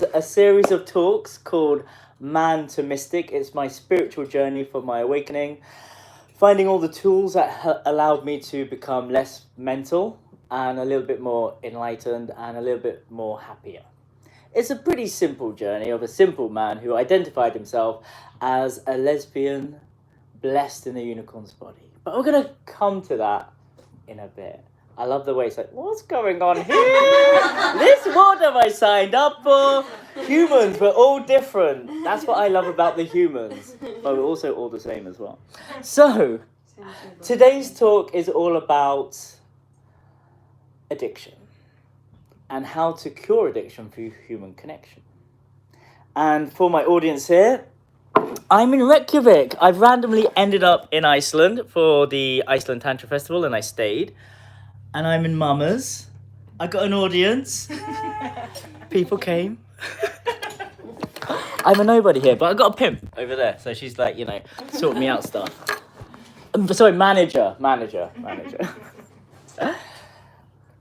A series of talks called Man to Mystic. It's my spiritual journey for my awakening, finding all the tools that allowed me to become less mental and a little bit more enlightened and a little bit more happier. It's a pretty simple journey of a simple man who identified himself as a lesbian blessed in a unicorn's body. But we're going to come to that in a bit. I love the way it's like, what's going on here? This what have I signed up for? Humans, we're all different. That's what I love about the humans. But we're also all the same as well. So, today's talk is all about addiction and how to cure addiction through human connection. And for my audience here, I'm in Reykjavik. I've randomly ended up in Iceland for the Iceland Tantra Festival and I stayed. And I'm in Mama's. I got an audience. People came. I'm a nobody here, but I got a pimp over there. So she's like, sorting me out stuff. Sorry, manager.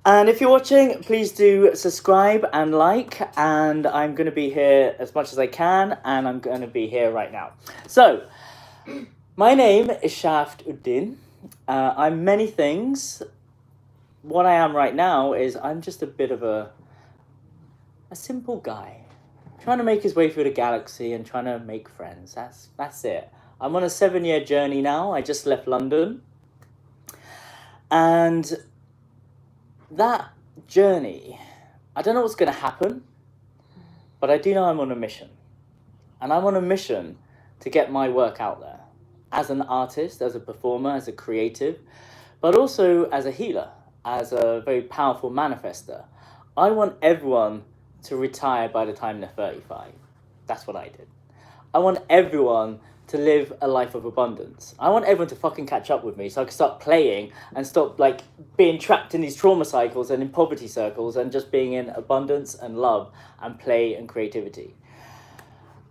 And if you're watching, please do subscribe and like. And I'm going to be here as much as I can. And I'm going to be here right now. So, my name is Uddin. I'm many things. What I am right now is I'm just a bit of a simple guy trying to make his way through the galaxy and trying to make friends. That's it. I'm on a 7-year journey now. I just left London. And that journey, I don't know what's going to happen, but I do know I'm on a mission. And I'm on a mission to get my work out there as an artist, as a performer, as a creative, but also as a healer, as a very powerful manifester. I want everyone to retire by the time they're 35. That's what I did. I want everyone to live a life of abundance. I want everyone to fucking catch up with me so I can start playing and stop being trapped in these trauma cycles and in poverty circles and just being in abundance and love and play and creativity.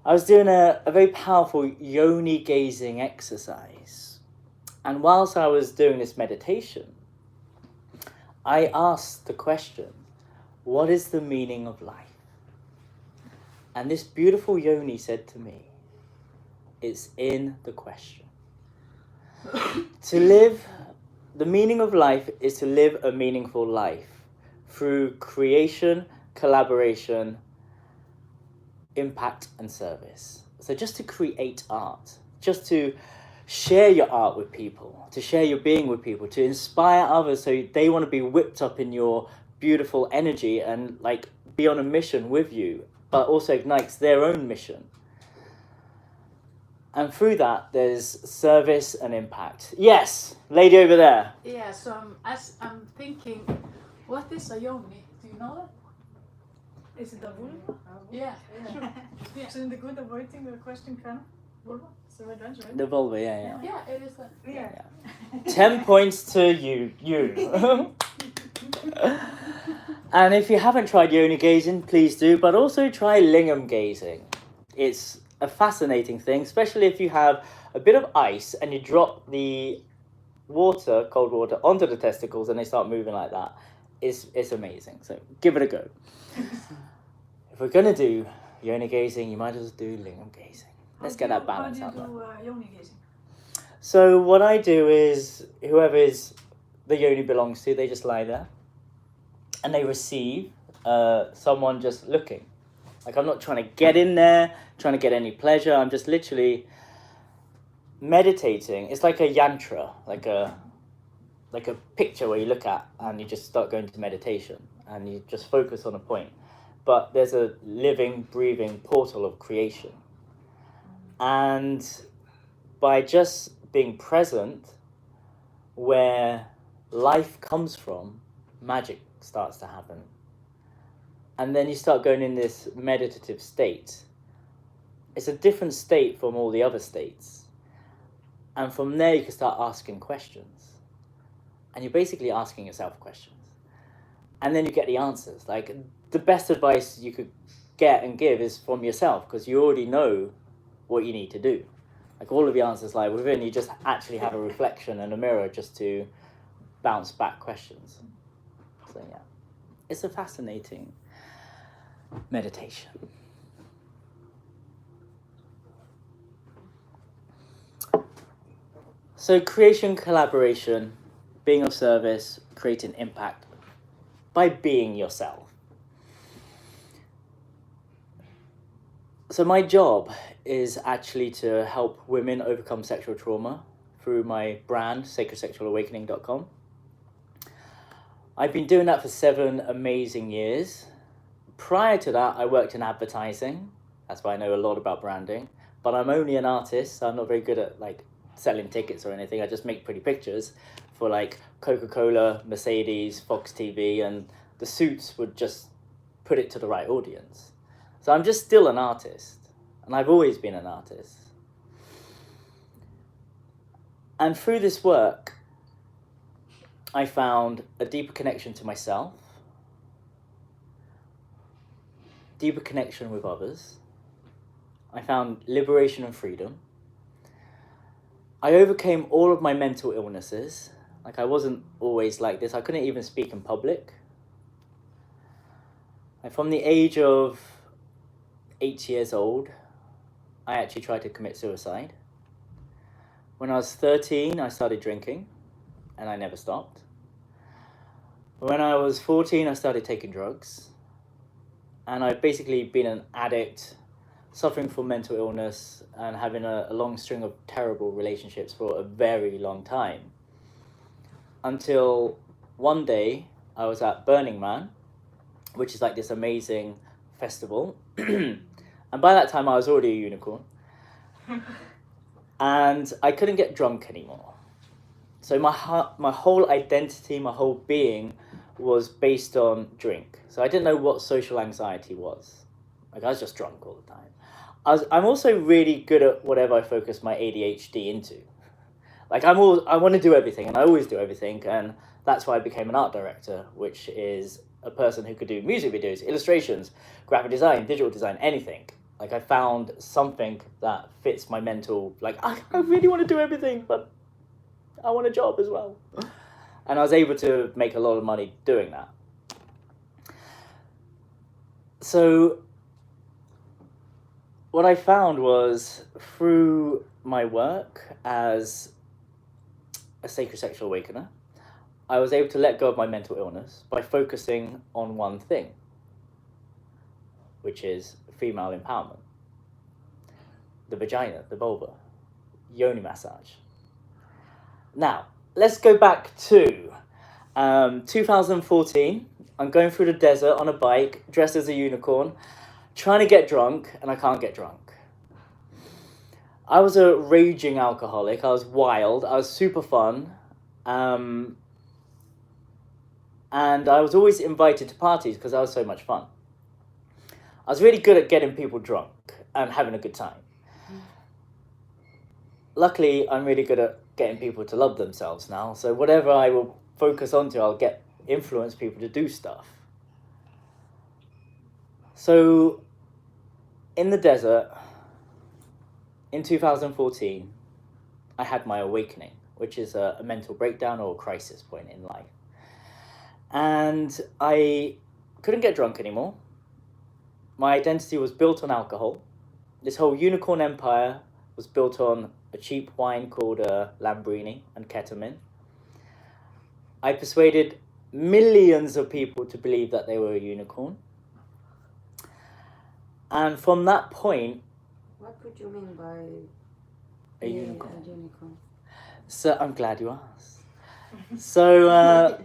I was doing a very powerful yoni gazing exercise. And whilst I was doing this meditation, I asked the question, what is the meaning of life? And this beautiful yoni said to me, it's in the question. The meaning of life is to live a meaningful life through creation, collaboration, impact, and service. So just to create art, just to share your art with people, to share your being with people, to inspire others so they want to be whipped up in your beautiful energy and be on a mission with you, but also ignites their own mission. And through that, there's service and impact. Yes, lady over there. Yeah, so I'm thinking, what is a yoni? Do you know that? Is it a vulva? Yeah. Yeah. So in the good avoiding the question, kind of vulva? So right answer, right? The vulva, yeah. Yeah, it is that. Yeah. 10 points to you. And if you haven't tried yoni gazing, please do. But also try lingam gazing. It's a fascinating thing, especially if you have a bit of ice and you drop the water, cold water, onto the testicles and they start moving like that. It's amazing. So give it a go. If we're going to do yoni gazing, you might as well do lingam gazing. Let's get that balance out there. How do you do yoni gazing? So what I do is, whoever the yoni belongs to, they just lie there and they receive someone just looking. I'm not trying to get in there, trying to get any pleasure. I'm just literally meditating. It's like a yantra, like a picture where you look at and you just start going to meditation and you just focus on a point. But there's a living, breathing portal of creation. And by just being present where life comes from, magic starts to happen. And then you start going in this meditative state. It's a different state from all the other states. And from there you can start asking questions. And you're basically asking yourself questions. And then you get the answers. The best advice you could get and give is from yourself, because you already know what you need to do. All of the answers lie within. You just actually have a reflection and a mirror just to bounce back questions. So yeah, it's a fascinating meditation. So creation, collaboration, being of service, creating impact by being yourself. So my job is actually to help women overcome sexual trauma through my brand, sacredsexualawakening.com. I've been doing that for 7 amazing years. Prior to that, I worked in advertising. That's why I know a lot about branding. But I'm only an artist, so I'm not very good at selling tickets or anything. I just make pretty pictures for Coca-Cola, Mercedes, Fox TV, and the suits would just put it to the right audience. So I'm just still an artist, and I've always been an artist. And through this work, I found a deeper connection to myself, deeper connection with others. I found liberation and freedom. I overcame all of my mental illnesses. I wasn't always like this. I couldn't even speak in public. And from the age of 8 years old, I actually tried to commit suicide. When I was 13, I started drinking, and I never stopped. When I was 14, I started taking drugs. And I've basically been an addict, suffering from mental illness, and having a long string of terrible relationships for a very long time. Until one day, I was at Burning Man, which is this amazing festival. And by that time, I was already a unicorn. And I couldn't get drunk anymore. So my whole identity, my whole being was based on drink. So I didn't know what social anxiety was. I was just drunk all the time. I'm also really good at whatever I focus my ADHD into. I want to do everything, and I always do everything, and that's why I became an art director, which is a person who could do music videos, illustrations, graphic design, digital design, anything. I found something that fits my mental, I really want to do everything, but I want a job as well. And I was able to make a lot of money doing that. So what I found was, through my work as a sacred sexual awakener, I was able to let go of my mental illness by focusing on one thing, which is female empowerment. The vagina, the vulva, yoni massage. Now, let's go back to 2014. I'm going through the desert on a bike, dressed as a unicorn, trying to get drunk, and I can't get drunk. I was a raging alcoholic. I was wild. I was super fun. And I was always invited to parties because I was so much fun. I was really good at getting people drunk and having a good time. Luckily, I'm really good at getting people to love themselves now. So whatever I will focus onto, I'll influence people to do stuff. So in the desert, in 2014, I had my awakening, which is a mental breakdown or a crisis point in life. And I couldn't get drunk anymore. My identity was built on alcohol. This whole unicorn empire was built on a cheap wine called Lambrini and ketamine. I persuaded millions of people to believe that they were a unicorn. And from that point... What would you mean by a unicorn? A unicorn? So I'm glad you asked. So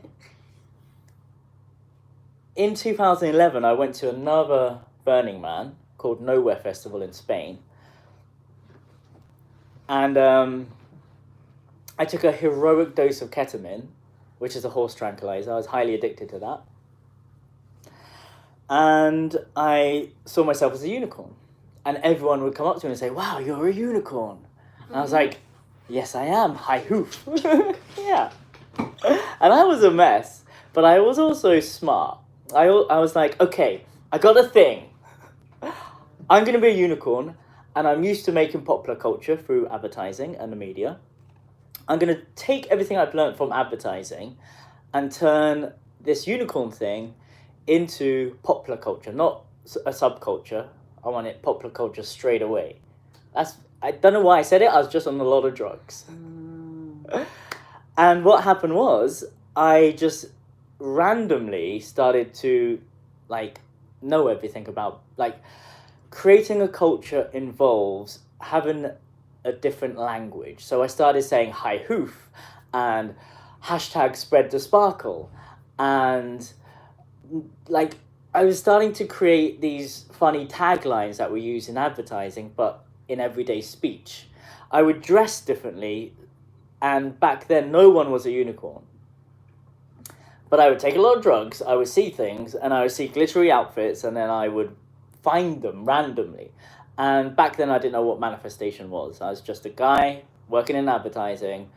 in 2011, I went to another Burning Man called Nowhere Festival in Spain. And I took a heroic dose of ketamine, which is a horse tranquilizer. I was highly addicted to that. And I saw myself as a unicorn. And everyone would come up to me and say, "Wow, you're a unicorn." And I was like, "Yes, I am. Hi, hoof." Yeah. And I was a mess, but I was also smart. I was like, okay, I got a thing. I'm going to be a unicorn, and I'm used to making popular culture through advertising and the media. I'm going to take everything I've learned from advertising and turn this unicorn thing into popular culture, not a subculture. I wanted popular culture straight away. I don't know why I said it. I was just on a lot of drugs. And what happened was I just randomly started to like know everything about like creating a culture involves having a different language. So I started saying hi hoof and hashtag spread the sparkle, and like I was starting to create these funny taglines that we use in advertising but in everyday speech. I would dress differently, and back then no one was a unicorn. But I would take a lot of drugs, I would see things, and I would see glittery outfits, and then I would find them randomly. And back then I didn't know what manifestation was. I was just a guy working in advertising,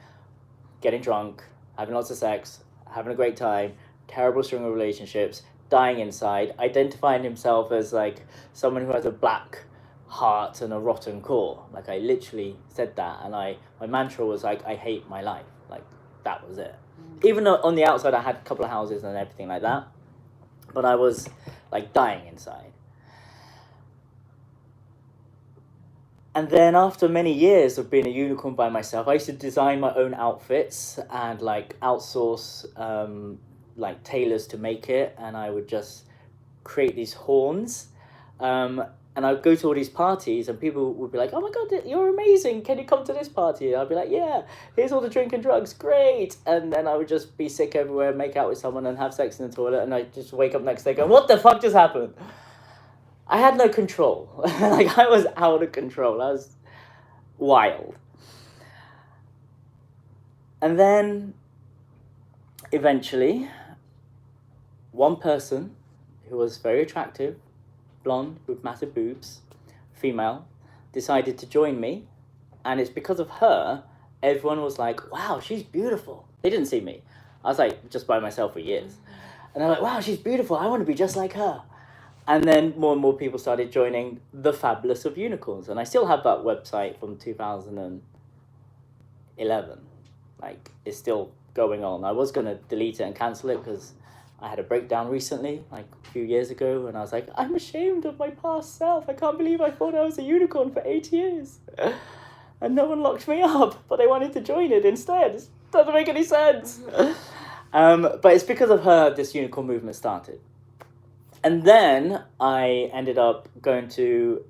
getting drunk, having lots of sex, having a great time, terrible string of relationships, dying inside, identifying himself as like someone who has a black heart and a rotten core. Like I literally said that, and my mantra was like, I hate my life. Like that was it. Even though on the outside I had a couple of houses and everything like that, but I was like dying inside. And then after many years of being a unicorn by myself, I used to design my own outfits and like outsource like tailors to make it, and I would just create these horns. And I'd go to all these parties and people would be like, oh my God, you're amazing. Can you come to this party? And I'd be like, yeah, here's all the drink and drugs. Great. And then I would just be sick everywhere, make out with someone and have sex in the toilet. And I'd just wake up next day going, what the fuck just happened? I had no control. Like I was out of control. I was wild. And then eventually one person who was very attractive, blonde with massive boobs, female, decided to join me, and it's because of her everyone was like, wow, she's beautiful. They didn't see me. I was like just by myself for years, and they're like, wow, she's beautiful, I want to be just like her. And then more and more people started joining the Fabulous of Unicorns, and I still have that website from 2011. Like it's still going on. I was going to delete it and cancel it because I had a breakdown recently, like a few years ago, and I was like, I'm ashamed of my past self. I can't believe I thought I was a unicorn for 8 years. And no one locked me up, but I wanted to join it instead. It doesn't make any sense. But it's because of her this unicorn movement started. And then I ended up going to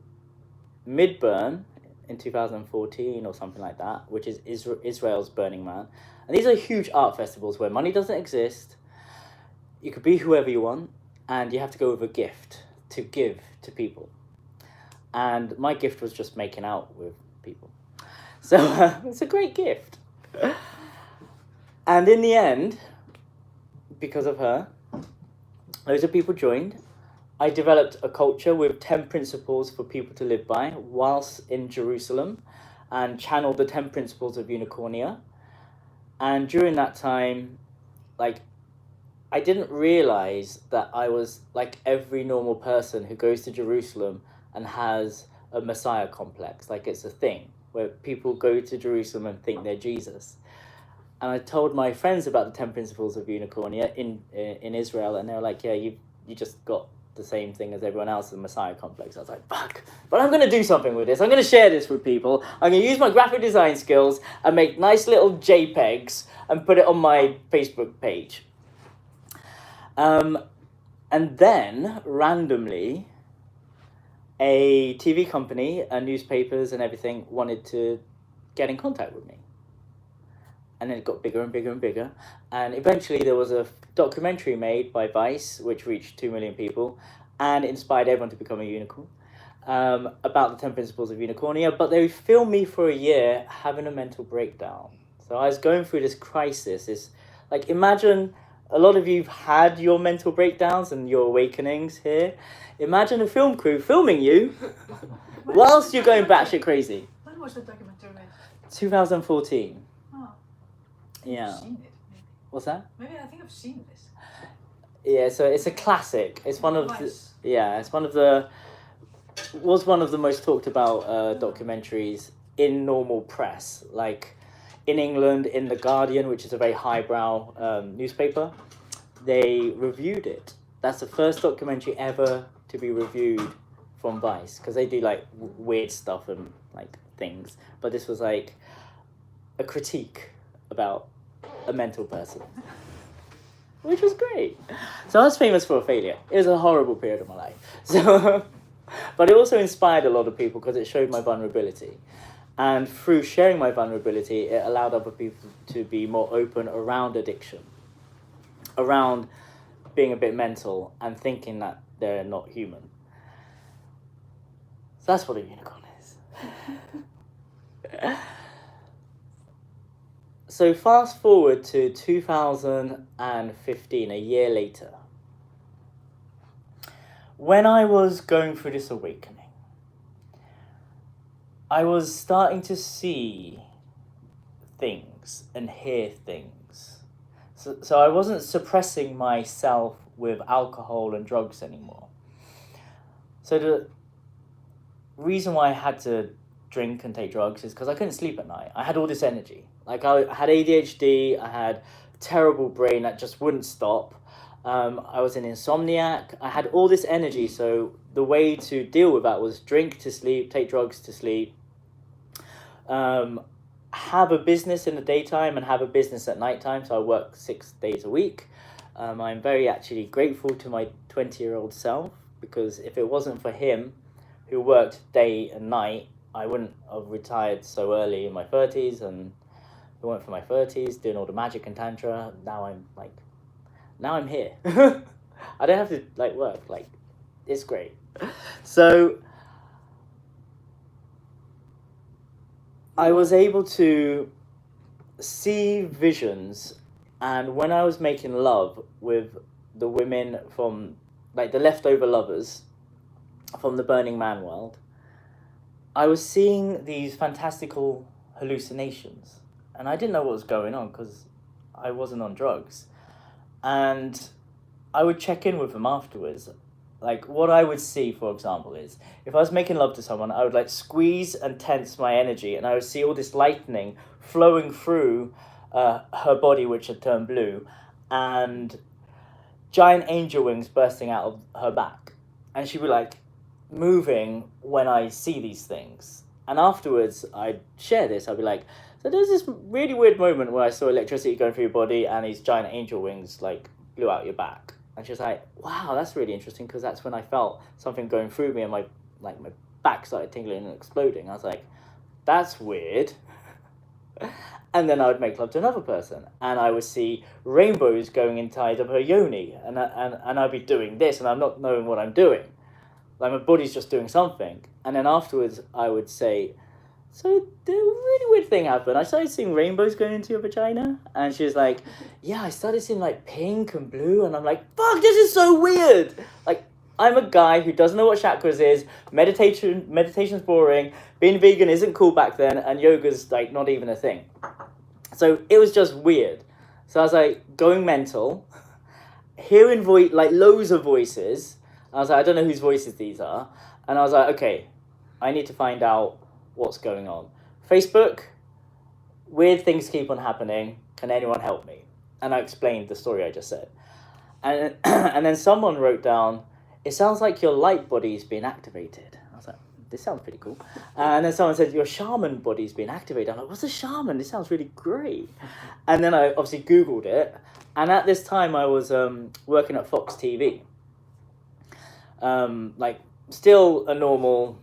Midburn in 2014 or something like that, which is Israel's Burning Man. And these are huge art festivals where money doesn't exist. You could be whoever you want, and you have to go with a gift to give to people. And my gift was just making out with people. So it's a great gift. And in the end, because of her, loads of people joined. I developed a culture with 10 principles for people to live by whilst in Jerusalem, and channeled the 10 principles of Unicornia. And during that time, like, I didn't realize that I was like every normal person who goes to Jerusalem and has a Messiah complex. Like it's a thing where people go to Jerusalem and think they're Jesus. And I told my friends about the 10 principles of Unicornia in Israel, and they were like, yeah, you just got the same thing as everyone else, the Messiah complex. I was like, fuck, but I'm going to do something with this. I'm going to share this with people. I'm going to use my graphic design skills and make nice little JPEGs and put it on my Facebook page. And then randomly a TV company and newspapers and everything wanted to get in contact with me. And then it got bigger and bigger and bigger. And eventually there was a documentary made by Vice, which reached 2 million people and inspired everyone to become a unicorn, about the 10 principles of Unicornia. But they filmed me for a year having a mental breakdown. So I was going through this crisis. This, like, imagine a lot of you've had your mental breakdowns and your awakenings here. Imagine a film crew filming you whilst you're going batshit crazy. When was the documentary made? 2014. Oh. Yeah. I've seen it, maybe. What's that? Maybe I think I've seen this. Yeah, so it's a classic. It's one of Vice. it's one of the most talked about documentaries in normal press, like in England, in The Guardian, which is a very highbrow newspaper. They reviewed it, That's the first documentary ever to be reviewed from Vice, because they do like weird stuff and like things, but this was like a critique about a mental person, which was great. So I was famous for a failure. It was a horrible period of my life. So, but it also inspired a lot of people because it showed my vulnerability. And through sharing my vulnerability, it allowed other people to be more open around addiction, around being a bit mental and thinking that they're not human. So that's what a unicorn is. So fast forward to 2015, a year later. When I was going through this awakening, I was starting to see things and hear things. So I wasn't suppressing myself with alcohol and drugs anymore. So the reason why I had to drink and take drugs is because I couldn't sleep at night. I had all this energy. Like I had ADHD, I had terrible brain that just wouldn't stop. I was an insomniac. I had all this energy, so the way to deal with that was drink to sleep, take drugs to sleep, have a business in the daytime and have a business at nighttime. So I work 6 days a week. I'm very actually grateful to my 20-year-old self, because if it wasn't for him, who worked day and night, I wouldn't have retired so early in my 30s, and I went for my 30s doing all the magic and tantra. Now I'm here. I don't have to like work, like it's great. So I was able to see visions, and when I was making love with the women from like the leftover lovers from the Burning Man world, I was seeing these fantastical hallucinations, and I didn't know what was going on because I wasn't on drugs. And I would check in with them afterwards. Like what I would see, for example, is if I was making love to someone, I would like squeeze and tense my energy, and I would see all this lightning flowing through her body, which had turned blue, and giant angel wings bursting out of her back. And she'd be like moving when I see these things. And afterwards, I'd share this. I'd be like, so there's this really weird moment where I saw electricity going through your body and these giant angel wings like blew out your back. And she was like, wow, that's really interesting, because that's when I felt something going through me and my back started tingling and exploding. I was like, that's weird. And then I would make love to another person, and I would see rainbows going inside of her yoni, and I'd be doing this, and I'm not knowing what I'm doing. Like my body's just doing something. And then afterwards I would say, so the really weird thing happened. I started seeing rainbows going into your vagina. And she was like, yeah, I started seeing like pink and blue. And I'm like, fuck, this is so weird. Like, I'm a guy who doesn't know what chakras is. Meditation's boring. Being vegan isn't cool back then. And yoga's like not even a thing. So it was just weird. So I was like going mental, hearing like loads of voices. I was like, I don't know whose voices these are. And I was like, okay, I need to find out what's going on. Facebook, weird things keep on happening. Can anyone help me? And I explained the story I just said. And and then someone wrote down, it sounds like your light body's being activated. I was like, this sounds pretty cool. And then someone said, your shaman body's being activated. I'm like, what's a shaman? This sounds really great. And then I obviously Googled it. And at this time I was working at Fox TV. Like still not a normal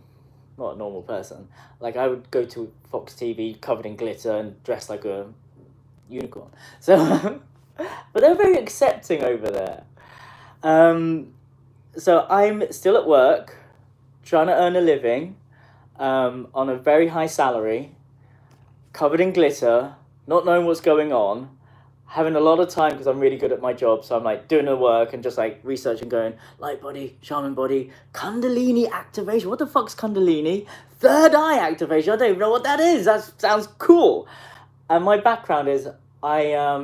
person. Like I would go to Fox TV covered in glitter and dressed like a unicorn. So, but they're very accepting over there. So I'm still at work, trying to earn a living, on a very high salary, covered in glitter, not knowing what's going on, having a lot of time because I'm really good at my job. So I'm like doing the work and just like researching, going light body, shaman body, Kundalini activation. What the fuck's Kundalini? Third eye activation. I don't even know what that is. That sounds cool. And my background is I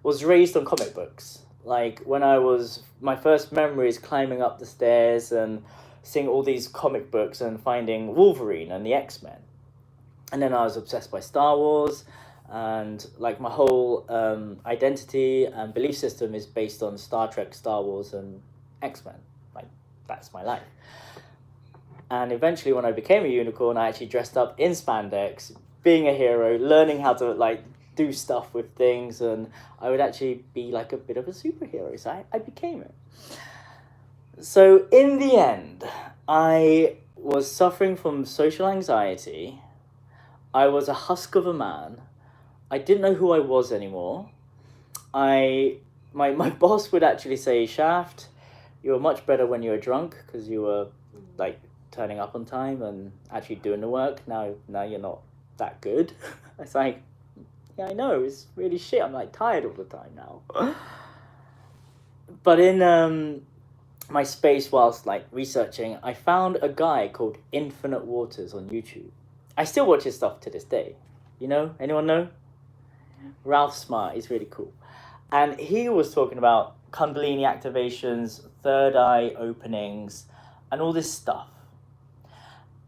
was raised on comic books. Like when my first memory is climbing up the stairs and seeing all these comic books and finding Wolverine and the X-Men. And then I was obsessed by Star Wars. And like my whole identity and belief system is based on Star Trek, Star Wars, and X-Men. Like, that's my life. And eventually when I became a unicorn, I actually dressed up in spandex, being a hero, learning how to like do stuff with things, and I would actually be like a bit of a superhero. So I became it. So in the end, I was suffering from social anxiety. I was a husk of a man. I didn't know who I was anymore. My boss would actually say, Shaft, you were much better when you were drunk because you were like turning up on time and actually doing the work. Now you're not that good. It's like, yeah, I know, it's really shit. I'm like tired all the time now. But in my space whilst like researching, I found a guy called Infinite Waters on YouTube. I still watch his stuff to this day. You know? Anyone know? Ralph Smart, he's really cool. And he was talking about Kundalini activations, third eye openings, and all this stuff.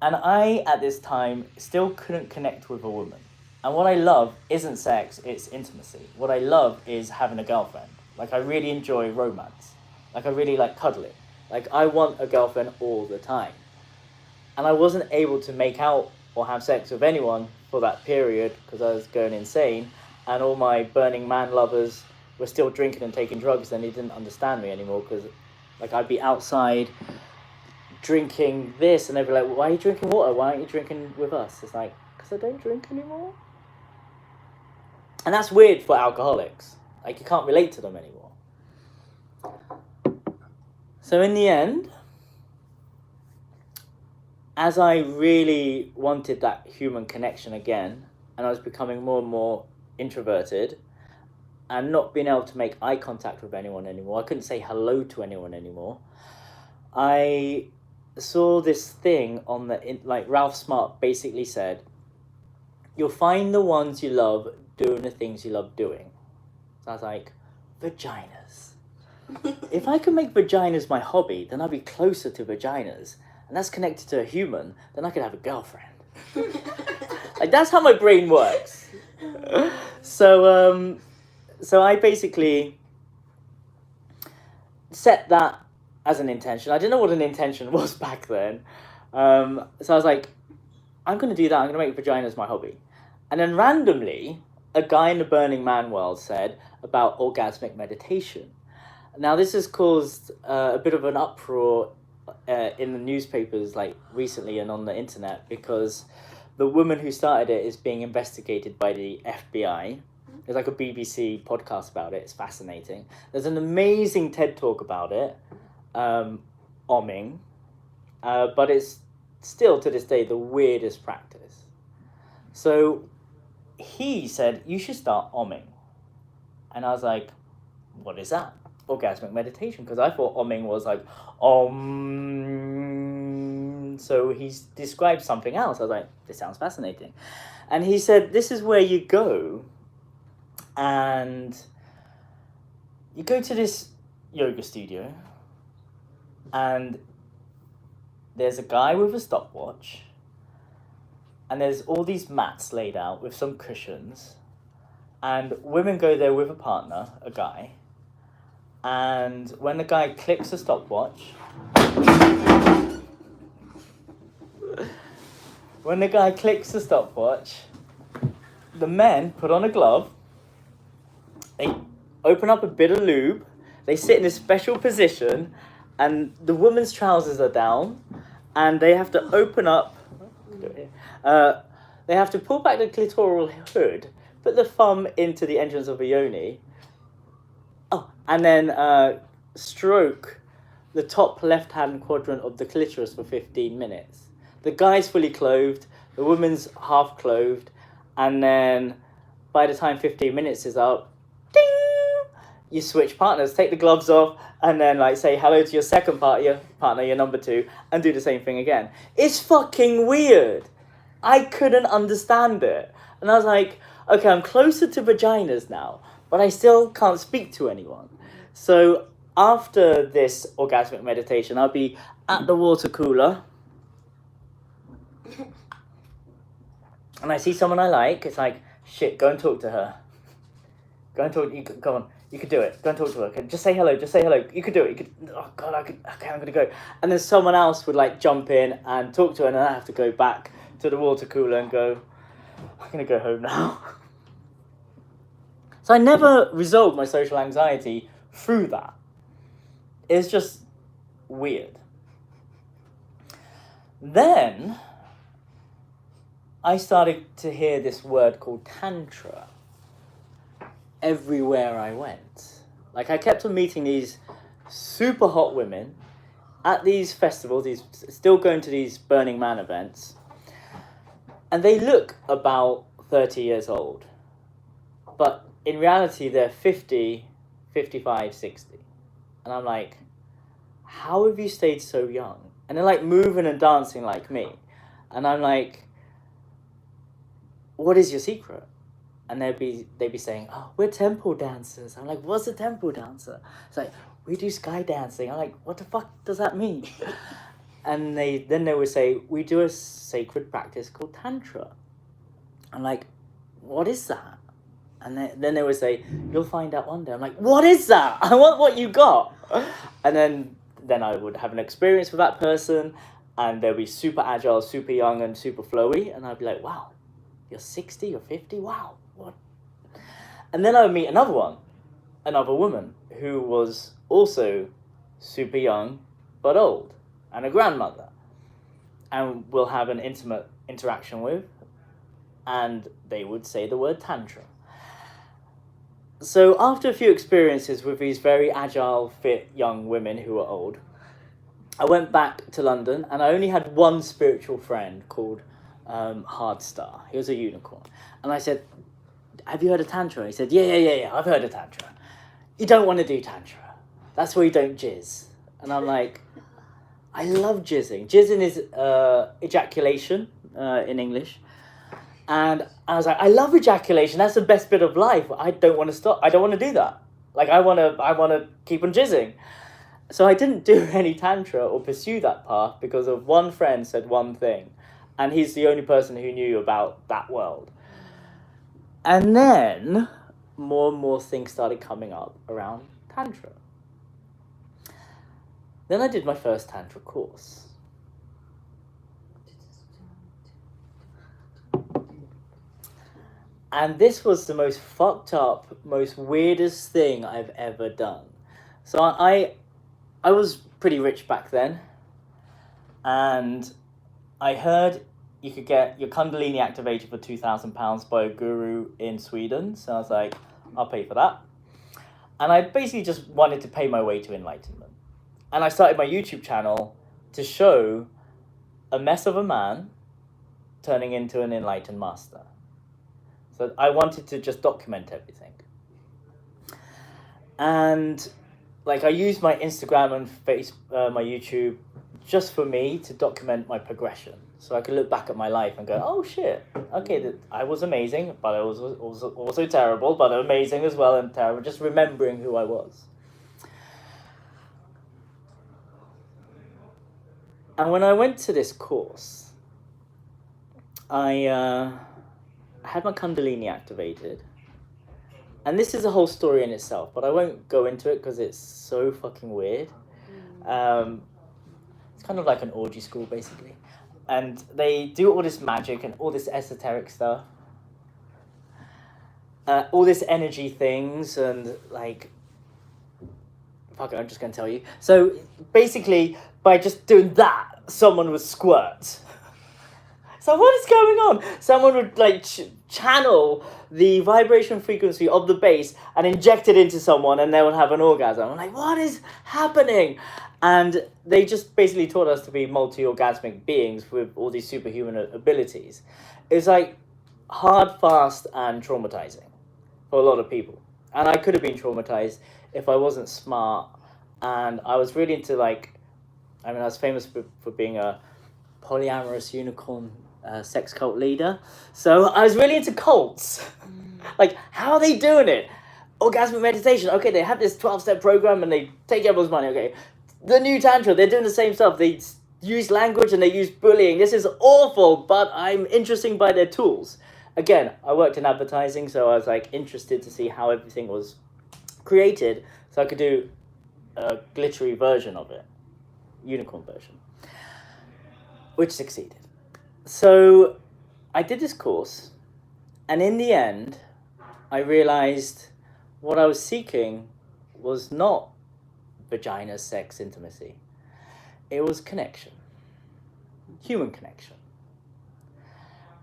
And I, at this time, still couldn't connect with a woman. And what I love isn't sex, it's intimacy. What I love is having a girlfriend. Like, I really enjoy romance. Like, I really like cuddling. Like, I want a girlfriend all the time. And I wasn't able to make out or have sex with anyone for that period because I was going insane. And all my Burning Man lovers were still drinking and taking drugs, and they didn't understand me anymore because, like, I'd be outside drinking this, and they'd be like, why are you drinking water? Why aren't you drinking with us? It's like, because I don't drink anymore. And that's weird for alcoholics. Like, you can't relate to them anymore. So in the end, as I really wanted that human connection again, and I was becoming more and more introverted, and not being able to make eye contact with anyone anymore, I couldn't say hello to anyone anymore, I saw this thing on like Ralph Smart basically said, you'll find the ones you love doing the things you love doing. So I was like, vaginas. If I could make vaginas my hobby, then I'd be closer to vaginas. And that's connected to a human, then I could have a girlfriend. Like, that's how my brain works. So I basically set that as an intention. I didn't know what an intention was back then. So I was like, I'm going to do that. I'm going to make vaginas my hobby. And then randomly, a guy in the Burning Man world said about orgasmic meditation. Now, this has caused a bit of an uproar in the newspapers like recently and on the internet, because the woman who started it is being investigated by the FBI. There's like a BBC podcast about it. It's fascinating. There's an amazing TED talk about it, omming, but it's still to this day the weirdest practice. So he said, you should start omming. And I was like, what is that? Orgasmic meditation, because I thought omming was like om. So he's described something else. I was like, this sounds fascinating. And he said, this is where you go, and you go to this yoga studio, and there's a guy with a stopwatch, and there's all these mats laid out with some cushions, and women go there with a partner, a guy. And when the guy clicks the stopwatch, the men put on a glove, they open up a bit of lube, they sit in a special position, and the woman's trousers are down, and they have to open up, they have to pull back the clitoral hood, put the thumb into the entrance of a yoni, and then stroke the top left-hand quadrant of the clitoris for 15 minutes. The guy's fully clothed, the woman's half clothed, and then by the time 15 minutes is up, ding! You switch partners, take the gloves off, and then like say hello to your second partner, your number two, and do the same thing again. It's fucking weird. I couldn't understand it. And I was like, okay, I'm closer to vaginas now, but I still can't speak to anyone. So after this orgasmic meditation, I'll be at the water cooler, and I see someone I like. It's like, shit, go and talk to her. Go and talk. Go on. You could do it. Go and talk to her. Okay, just say hello. Just say hello. You could do it. You could. Oh God, okay, I'm gonna go. And then someone else would like jump in and talk to her, and then I have to go back to the water cooler and go, I'm gonna go home now. So I never resolved my social anxiety through that. It's just weird. Then I started to hear this word called Tantra everywhere I went. Like, I kept on meeting these super hot women at these festivals, still going to these Burning Man events, and they look about 30 years old, but in reality they're 50, 55, 60. And I'm like, how have you stayed so young? And they're like moving and dancing like me. And I'm like, what is your secret? And they'd be saying, oh, we're temple dancers. I'm like, what's a temple dancer? It's like, we do sky dancing. I'm like, what the fuck does that mean? And then they would say, we do a sacred practice called Tantra. I'm like, what is that? And then they would say, you'll find out one day. I'm like, what is that? I want what you got. And then I would have an experience with that person, and they'll be super agile, super young, and super flowy. And I'd be like, wow, you're 60, you're 50? Wow, what? And then I would meet another woman who was also super young, but old, and a grandmother. And we'll have an intimate interaction with, and they would say the word Tantra. So after a few experiences with these very agile, fit, young women who were old, I went back to London, and I only had one spiritual friend called Hardstar. He was a unicorn. And I said, have you heard of Tantra? He said, yeah, I've heard of Tantra. You don't want to do Tantra. That's where you don't jizz. And I'm like, I love jizzing. Jizzing is ejaculation in English. And I was like, I love ejaculation. That's the best bit of life. I don't want to stop. I don't want to do that. Like, I want to keep on jizzing. So I didn't do any Tantra or pursue that path because of one friend said one thing. And he's the only person who knew about that world. And then more and more things started coming up around Tantra. Then I did my first Tantra course. And this was the most fucked up, most weirdest thing I've ever done. So I was pretty rich back then. And I heard you could get your Kundalini activated for £2,000 by a guru in Sweden. So I was like, I'll pay for that. And I basically just wanted to pay my way to enlightenment. And I started my YouTube channel to show a mess of a man turning into an enlightened master. So I wanted to just document everything. And like, I used my Instagram and my YouTube just for me to document my progression. So I could look back at my life and go, oh shit, okay, I was amazing, but I was also terrible, but amazing as well and terrible, just remembering who I was. And when I went to this course, I had my Kundalini activated. And this is a whole story in itself, but I won't go into it because it's so fucking weird. It's kind of like an orgy school, basically. And they do all this magic and all this esoteric stuff. All this energy things and like... Fuck it, I'm just going to tell you. So basically, by just doing that, someone would squirt. So what is going on? Someone would like channel the vibration frequency of the bass and inject it into someone and they would have an orgasm. I'm like, what is happening? And they just basically taught us to be multi-orgasmic beings with all these superhuman abilities. It's like hard, fast, and traumatizing for a lot of people. And I could have been traumatized if I wasn't smart. And I was really into like, I was famous for being a polyamorous unicorn sex cult leader. So I was really into cults. Like, how are they doing it? Orgasmic meditation. Okay, they have this 12-step program and they take everyone's money. Okay, the new Tantra, they're doing the same stuff. They use language and they use bullying. This is awful, but I'm interested by their tools. again, I worked in advertising, so I was like interested to see how everything was created, so I could do a glittery version of it, unicorn version, which succeeded. So I did this course, and in the end, I realized what I was seeking was not vagina, sex, intimacy. It was connection, human connection.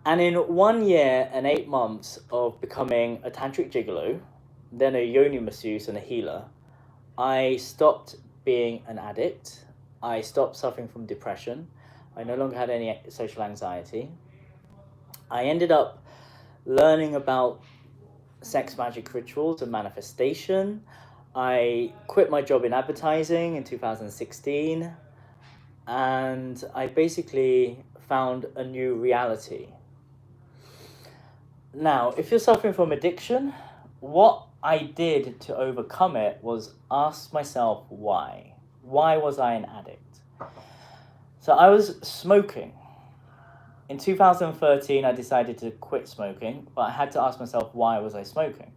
And in 1 year and 8 months of becoming a tantric gigolo, then a yoni masseuse and a healer, I stopped being an addict. I stopped suffering from depression. I no longer had any social anxiety. I ended up learning about sex magic rituals and manifestation. I quit my job in advertising in 2016, and I basically found a new reality. Now, if you're suffering from addiction, what I did to overcome it was ask myself why. Why was I an addict? So I was smoking. In 2013, I decided to quit smoking, but I had to ask myself, why was I smoking?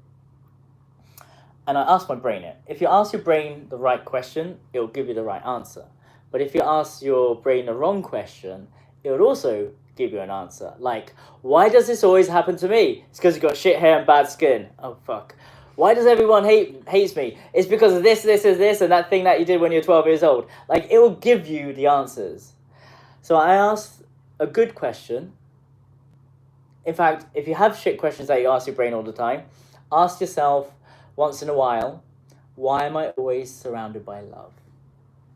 And I asked my brain it. If you ask your brain the right question, it will give you the right answer. But if you ask your brain the wrong question, it would also give you an answer. Like, why does this always happen to me? It's because you've got shit hair and bad skin. Oh, fuck. Why does everyone hates me? It's because of this, and that thing that you did when you're 12 years old. Like, it will give you the answers. So I asked a good question. In fact, if you have shit questions that you ask your brain all the time, ask yourself once in a while, why am I always surrounded by love?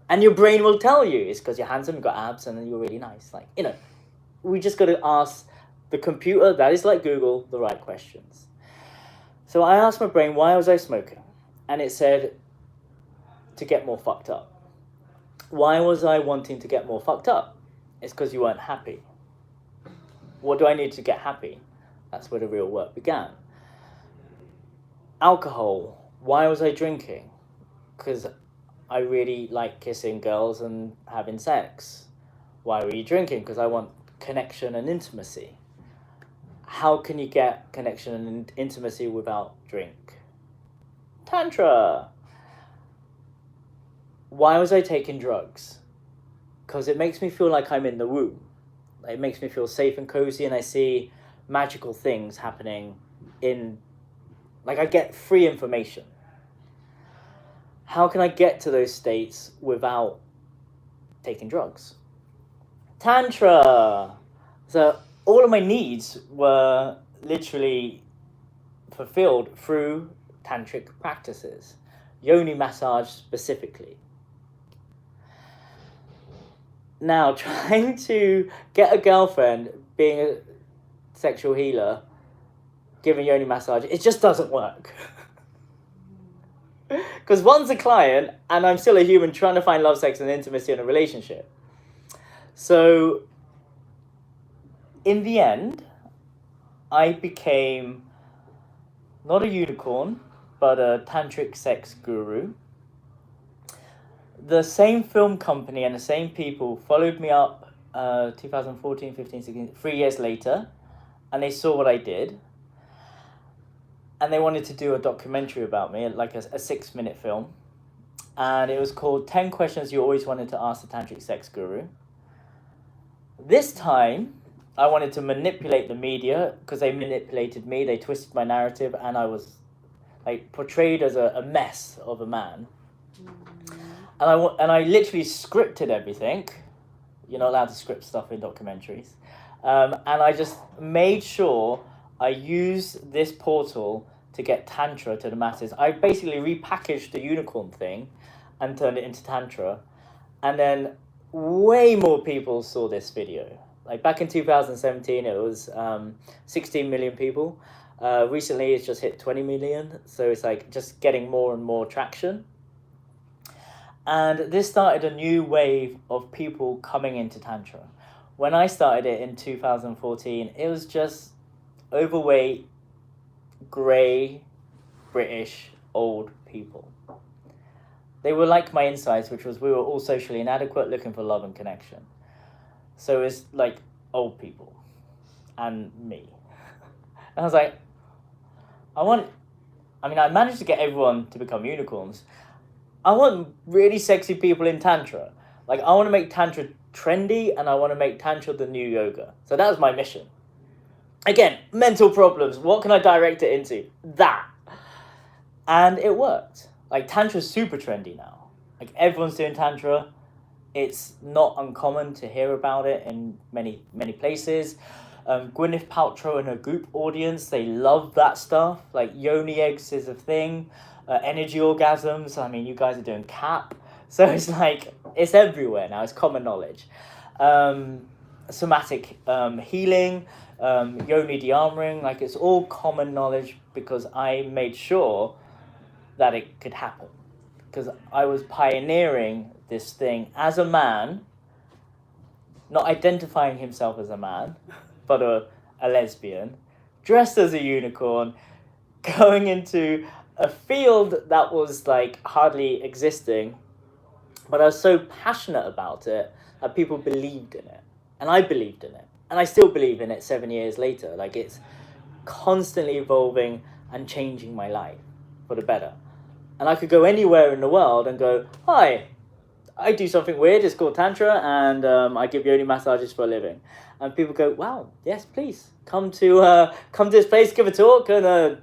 And your brain will tell you it's because you're handsome, you've got abs, and then you're really nice. Like, you know, we just got to ask the computer, that is like Google, the right questions. So I asked my brain, why was I smoking? And it said, to get more fucked up. Why was I wanting to get more fucked up? It's because you weren't happy. What do I need to get happy? That's where the real work began. Alcohol. Why was I drinking? Because I really like kissing girls and having sex. Why were you drinking? Because I want connection and intimacy. How can you get connection and intimacy without drink? Tantra. Why was I taking drugs? Because it makes me feel like I'm in the womb. It makes me feel safe and cozy, and I see magical things happening like I get free information. How can I get to those states without taking drugs? Tantra. So all of my needs were literally fulfilled through tantric practices, yoni massage specifically. Now, trying to get a girlfriend, being a sexual healer, giving yoni massage, it just doesn't work. Because one's a client, and I'm still a human trying to find love, sex, and intimacy in a relationship. So, in the end, I became not a unicorn, but a tantric sex guru. The same film company and the same people followed me up 2014, 15, 16, 3 years later, and they saw what I did. And they wanted to do a documentary about me, like a 6-minute film. And it was called 10 Questions You Always Wanted to Ask the Tantric Sex Guru. This time, I wanted to manipulate the media, because they manipulated me, they twisted my narrative, and I was like portrayed as a mess of a man. And I literally scripted everything. You're not allowed to script stuff in documentaries. And I just made sure I used this portal to get Tantra to the masses. I basically repackaged the unicorn thing and turned it into Tantra. And then way more people saw this video. Like back in 2017, it was 16 million people. Recently, it's just hit 20 million. So it's like just getting more and more traction. And this started a new wave of people coming into Tantra. When I started it in 2014, it was just overweight, grey, British, old people. They were like my insights, which was we were all socially inadequate, looking for love and connection. So it's like old people and me. And I was like, I managed to get everyone to become unicorns. I want really sexy people in Tantra. Like, I want to make Tantra trendy, and I want to make Tantra the new yoga. So that was my mission. Again, mental problems. What can I direct it into? That. And it worked. Like, Tantra's super trendy now. Like, everyone's doing Tantra. It's not uncommon to hear about it in many, many places. Gwyneth Paltrow and her Goop audience, they love that stuff. Like, yoni eggs is a thing. Energy orgasms. I mean, you guys are doing CAP. So it's like, it's everywhere now. It's common knowledge. Somatic healing, yoni de-armoring. Like, it's all common knowledge because I made sure that it could happen. Because I was pioneering this thing as a man, not identifying himself as a man, but a lesbian, dressed as a unicorn, going into a field that was like hardly existing, but I was so passionate about it that people believed in it. And I believed in it. And I still believe in it 7 years later. Like, it's constantly evolving and changing my life for the better. And I could go anywhere in the world and go, hi, I do something weird, it's called Tantra, and I give yoni massages for a living. And people go, wow, yes, please, come to this place, give a talk, and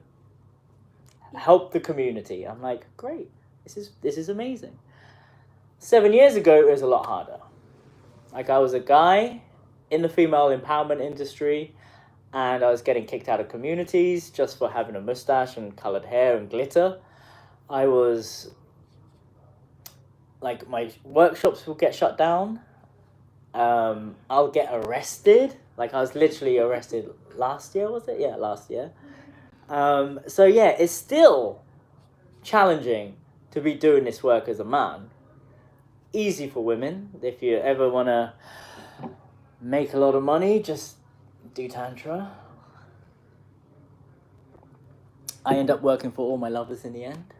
help the community. I'm like, great, this is amazing. 7 years ago, it was a lot harder. Like, I was a guy in the female empowerment industry, and I was getting kicked out of communities just for having a mustache and coloured hair and glitter. I was, like, my workshops will get shut down. I'll get arrested. Like, I was literally arrested last year, was it? Yeah, last year. So yeah, it's still challenging to be doing this work as a man. Easy for women. If you ever want to make a lot of money, just do Tantra. I end up working for all my lovers in the end.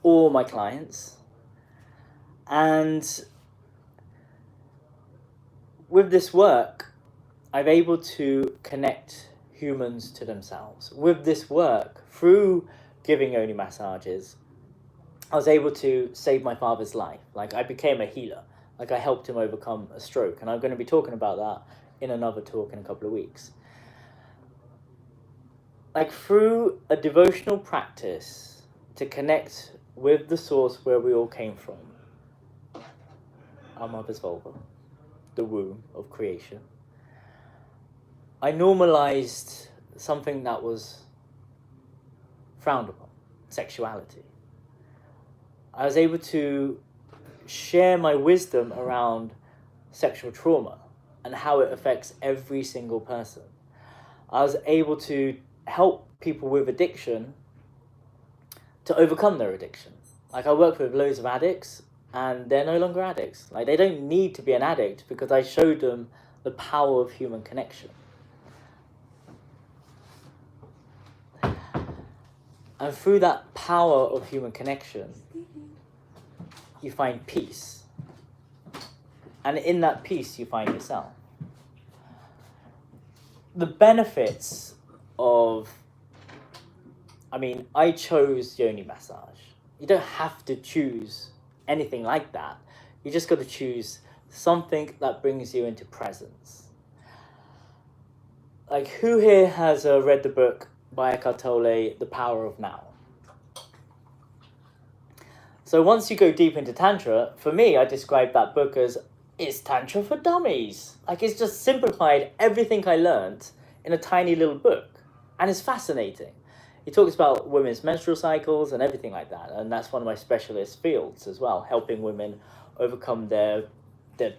All my clients. And with this work, I'm able to connect humans to themselves. With this work, through giving yoni massages, I was able to save my father's life. Like, I became a healer. Like, I helped him overcome a stroke. And I'm going to be talking about that in another talk in a couple of weeks. Like, through a devotional practice to connect with the source where we all came from, our mother's vulva, the womb of creation, I normalized something that was frowned upon, sexuality. I was able to share my wisdom around sexual trauma and how it affects every single person. I was able to help people with addiction to overcome their addiction. Like, I work with loads of addicts, and they're no longer addicts. Like, they don't need to be an addict because I showed them the power of human connection. And through that power of human connection, you find peace. And in that peace, you find yourself. The benefits of, I chose yoni massage. You don't have to choose anything like that. You just got to choose something that brings you into presence. Like, who here has read the book by Eckhart Tolle, The Power of Now? So once you go deep into Tantra, for me, I describe that book as, it's Tantra for dummies. Like, it's just simplified everything I learned in a tiny little book. And it's fascinating. He talks about women's menstrual cycles and everything like that. And that's one of my specialist fields as well, helping women overcome their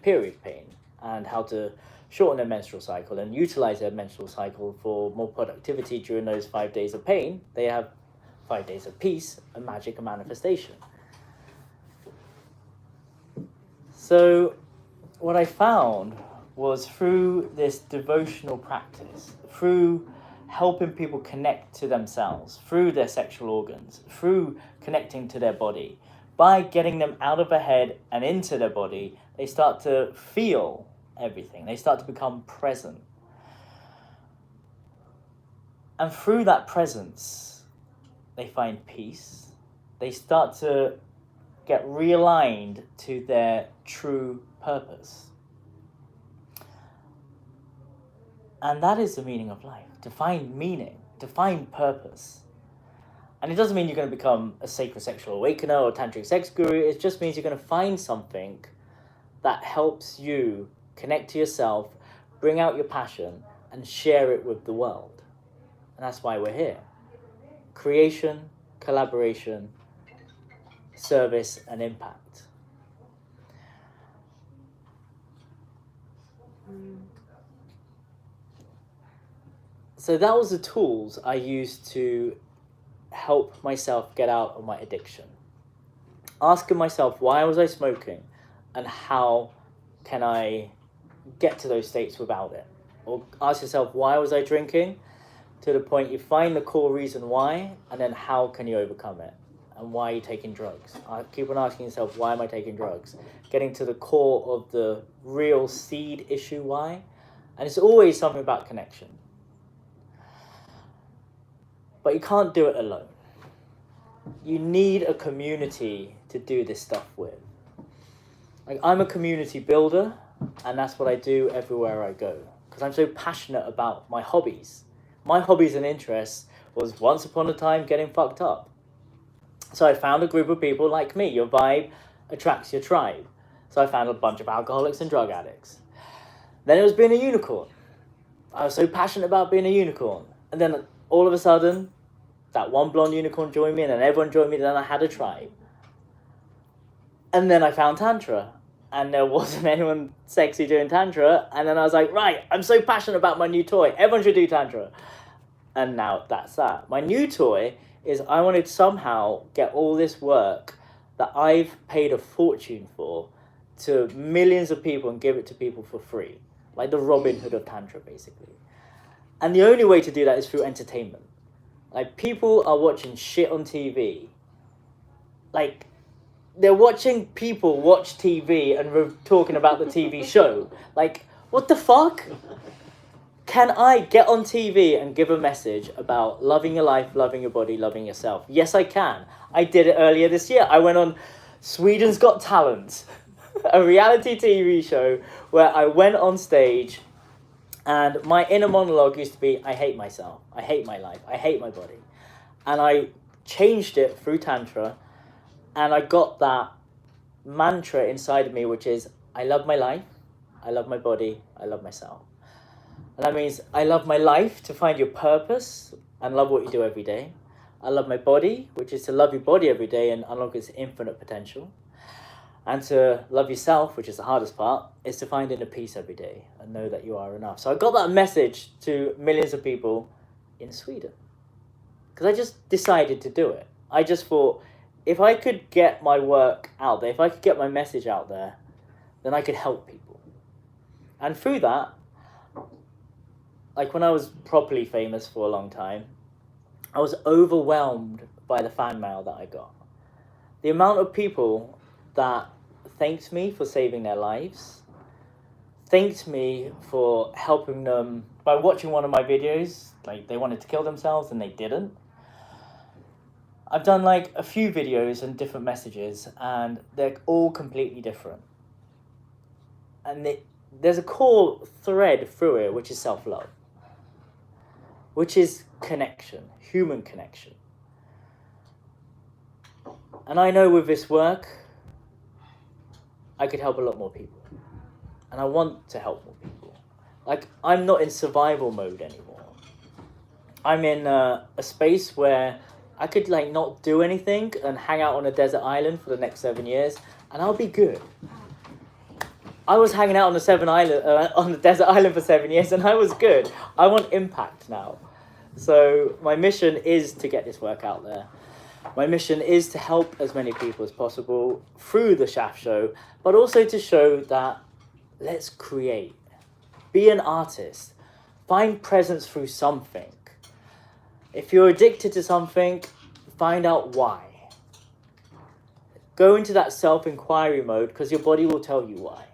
period pain and how to shorten their menstrual cycle and utilize their menstrual cycle for more productivity during those 5 days of pain. They have 5 days of peace, and magic, and manifestation. So what I found was through this devotional practice, through helping people connect to themselves, through their sexual organs, through connecting to their body, by getting them out of their head and into their body, they start to feel everything. They start to become present. And through that presence, they find peace. They start to get realigned to their true purpose. And that is the meaning of life, to find meaning, to find purpose. And it doesn't mean you're going to become a sacred sexual awakener or tantric sex guru. It just means you're going to find something that helps you connect to yourself, bring out your passion, and share it with the world. And that's why we're here. Creation, collaboration, service, and impact. So that was the tools I used to help myself get out of my addiction. Asking myself, why was I smoking? And how can I get to those states without it? Or ask yourself, why was I drinking? To the point you find the core reason why, and then how can you overcome it? And why are you taking drugs? Keep on asking yourself, why am I taking drugs? Getting to the core of the real seed issue, why? And it's always something about connection. But you can't do it alone. You need a community to do this stuff with. Like, I'm a community builder, and that's what I do everywhere I go. Because I'm so passionate about my hobbies. My hobbies and interests was once upon a time getting fucked up. So I found a group of people like me. Your vibe attracts your tribe. So I found a bunch of alcoholics and drug addicts. Then it was being a unicorn. I was so passionate about being a unicorn. And then all of a sudden, that one blonde unicorn joined me, and then everyone joined me, and then I had a tribe. And then I found Tantra, and there wasn't anyone sexy doing Tantra, and then I was like, right, I'm so passionate about my new toy, everyone should do Tantra. And now that's that. My new toy is I wanted to somehow get all this work that I've paid a fortune for to millions of people and give it to people for free. Like the Robin Hood of Tantra, basically. And the only way to do that is through entertainment. Like, people are watching shit on TV. Like, they're watching people watch TV and talking about the TV show. Like, what the fuck? Can I get on TV and give a message about loving your life, loving your body, loving yourself? Yes, I can. I did it earlier this year. I went on Sweden's Got Talent, a reality TV show where I went on stage. And my inner monologue used to be, I hate myself, I hate my life, I hate my body. And I changed it through Tantra, and I got that mantra inside of me, which is, I love my life, I love my body, I love myself. And that means I love my life to find your purpose and love what you do every day. I love my body, which is to love your body every day and unlock its infinite potential. And to love yourself, which is the hardest part, is to find inner peace every day and know that you are enough. So I got that message to millions of people in Sweden. Because I just decided to do it. I just thought, if I could get my work out there, if I could get my message out there, then I could help people. And through that, like when I was properly famous for a long time, I was overwhelmed by the fan mail that I got. The amount of people that thanked me for saving their lives, thanked me for helping them by watching one of my videos. Like, they wanted to kill themselves and they didn't. I've done like a few videos and different messages, and they're all completely different. And there's a core thread through it, which is self-love, which is connection, human connection. And I know with this work, I could help a lot more people. And I want to help more people. Like, I'm not in survival mode anymore. I'm in a space where I could like not do anything and hang out on a desert island for the next 7 years, and I'll be good. I was hanging out on the desert island for 7 years, and I was good. I want impact now. So my mission is to get this work out there. My mission is to help as many people as possible through the Shaft Show, but also to show that let's create. Be an artist. Find presence through something. If you're addicted to something, find out why. Go into that self-inquiry mode, because your body will tell you why.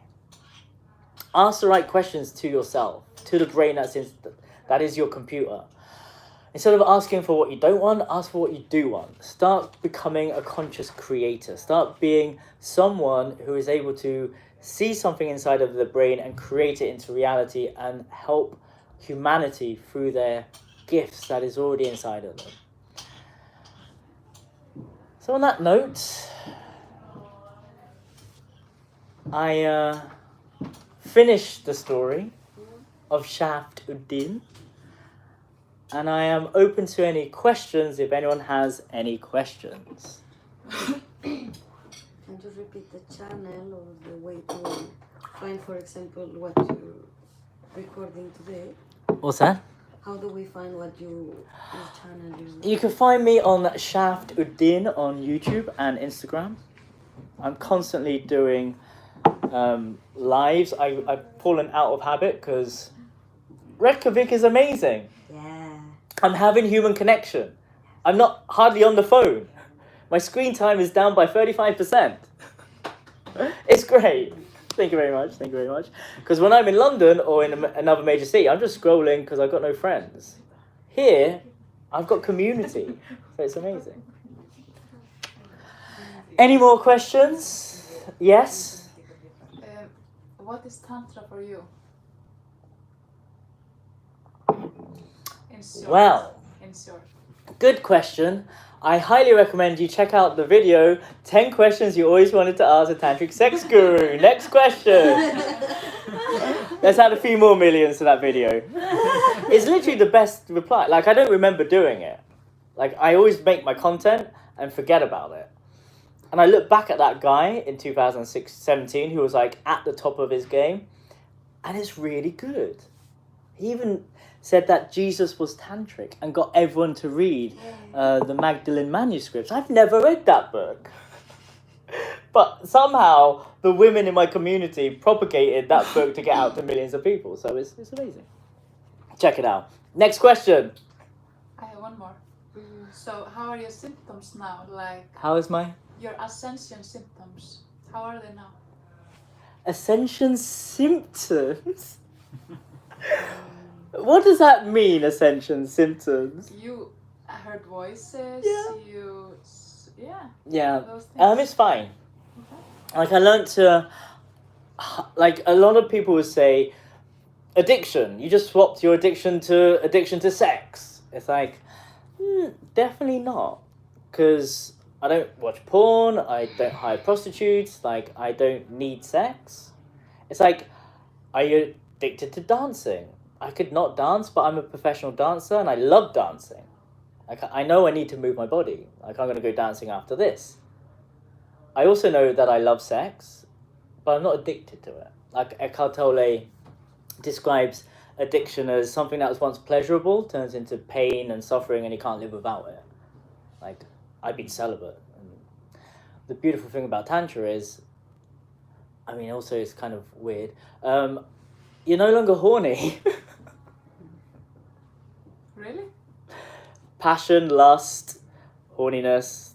Ask the right questions to yourself, to the brain that is your computer. Instead of asking for what you don't want, ask for what you do want. Start becoming a conscious creator. Start being someone who is able to see something inside of the brain and create it into reality and help humanity through their gifts that is already inside of them. So on that note, I finished the story of Shaft Uddin, and I am open to any questions if anyone has any questions. Can you repeat the channel or the way to find, for example, what you're recording today? What's that? How do we find what your channel is? You can find me on Shaft Uddin on YouTube and Instagram. I'm constantly doing lives. I've fallen out of habit because Reykjavik is amazing. Yeah. I'm having human connection. I'm not hardly on the phone. My screen time is down by 35%. It's great. Thank you very much. Thank you very much. Because when I'm in London or in another major city, I'm just scrolling because I've got no friends. Here, I've got community. So it's amazing. Any more questions? Yes? What is Tantra for you? In short. Well, In short. good question. I highly recommend you check out the video, 10 questions you always wanted to ask a tantric sex guru. Next question. Let's add a few more millions to that video. It's literally the best reply. Like, I don't remember doing it. Like, I always make my content and forget about it. And I look back at that guy in 2017 who was like at the top of his game, and it's really good. He even said that Jesus was tantric and got everyone to read the Magdalene manuscripts. I've never read that book. But somehow the women in my community propagated that book to get out to millions of people. So it's amazing. Check it out. Next question. I have one more. So how are your symptoms now? Like How is my your ascension symptoms. How are they now? Ascension Symptoms? What does that mean, Ascension Symptoms? You heard voices. Yeah. Those things. It's fine. Okay. Like I learned to, like a lot of people would say, addiction. You just swapped your addiction to sex. It's like, definitely not, because I don't watch porn. I don't hire prostitutes. Like I don't need sex. It's like, are you addicted to dancing? I could not dance, but I'm a professional dancer and I love dancing. Like I know I need to move my body. Like I'm going to go dancing after this. I also know that I love sex, but I'm not addicted to it. Like Eckhart Tolle describes addiction as something that was once pleasurable turns into pain and suffering and you can't live without it. Like I've been celibate. And the beautiful thing about Tantra is, I mean, also it's kind of weird. You're no longer horny. Really? Passion, lust, horniness,